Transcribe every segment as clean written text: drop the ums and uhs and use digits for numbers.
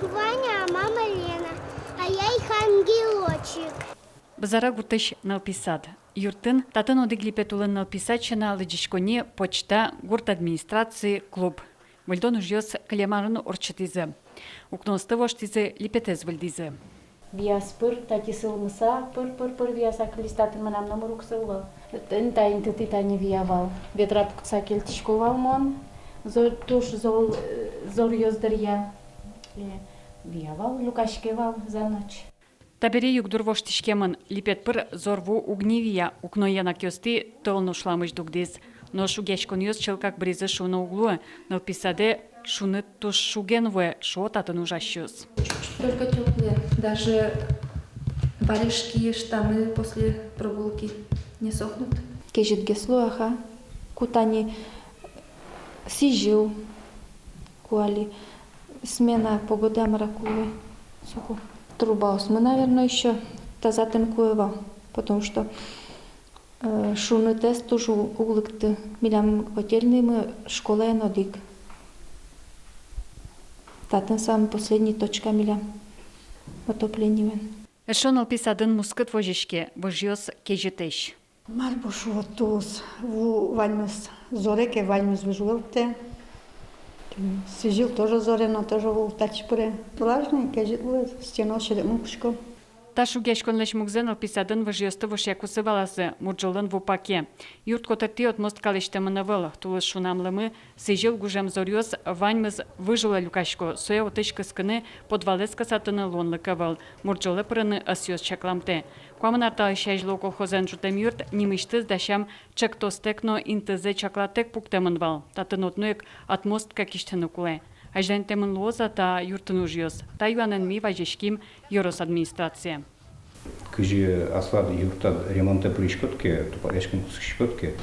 Ваня, а мама Лена, а я их ангелочек. Бзара гутыш налписад. Юртын татын одиглипет улын налписадчына лыдишконе почта гурт администрации клуб. Вальдон ужьёс клемарын орчатизы. Укносты воштизы липетез вальдизы. Виас пыр, тати сылмыса, пыр, виас акалистатын манам номерук сылвал. Тайын ты тани виявал. Ветра пукца кельтишковал мон. Туш зор ёздарья. Виявал, лукашкевал за ночь. Табери югдур воштишкемын липет пыр зорву угневия. Укнояна кёсти толну шламыш дугдиз. Но шугешкон ёс челкак бризы шуна углу. Налписаде шуны туш шугенве шо татын ужащёс. Только теплые. Даже варежки, штаны после прогулки не сохнут. Кежит геслуаха, кутани сижил, куали смена погоды амракулы. Труба осмы, наверное, еще тазатен куева, потому что шуны тест тоже углыкты. Милям котельный мы школа и нодик. Татен самый последний точка милям отопления. Эшон алписадын мускыт вожишке, вожьёс кежетеш. Марбуш вотус, вальмус зореке, вальмус выжвелте. Сижил тоже зорено, тоже в тачпуре. Влажный, кежит стенал шелек мукшко. Та шугешкон леш мукзен алписадын вожьёсты вошякусы валасы, мурджолын в упаке. Юрт котырти от мост калештемына выл, тулыс шунамлымы, сижил гужем зорьёс, ваньмыз выжила люкашко, соя отышкы скыны, подвалеска сатыны лонлыка выл, мурджолы пырыны асьёс чакламте. Куамын арта шәжло колхозен жутем юрт, нимыштыз дашам чактостекно интызе чаклатек пуктемын вал, татын отнуек от мост какиштыны куле. Аждентемын лоза та юртын ужьёс, та юанен ми вajешким Yorос администрация. Кыжи аслад юртад ремонта пришкотке, тупарешкин кусышкотке,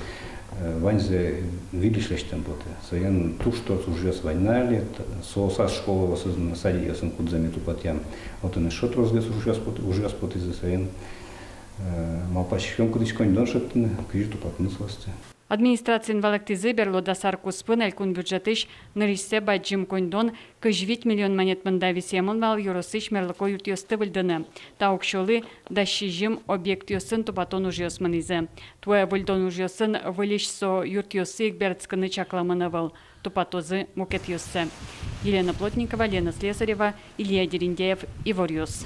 ваньзе видишлештен боте. Саян тушто ужьёс вайнали, соосас школа осознанно сади ясын кудзами тупатян. Вот он шот розгес ужьёс боте за саян. Малпашишкон кудышкон доншаттыны, кыжи тупатын сласты. Администрациян валактизы берло дасар куспын элькун бюджетыш ныришсе баджим кондон 9 миллион монет мында висемон вал Yorosыш мерлыко ютьёсты выльдыны. Та укшолы дащижим объект ёсын тупатон ужьёс мынызе. Туэ выльдон ужьёсын вылиш со ютьёсы бердскыны чакламыны выл. Тупатозы мукет ёссы. Елена Плотникова, Лена Слесарева, Илья Дерендеев, Ивор Ёс.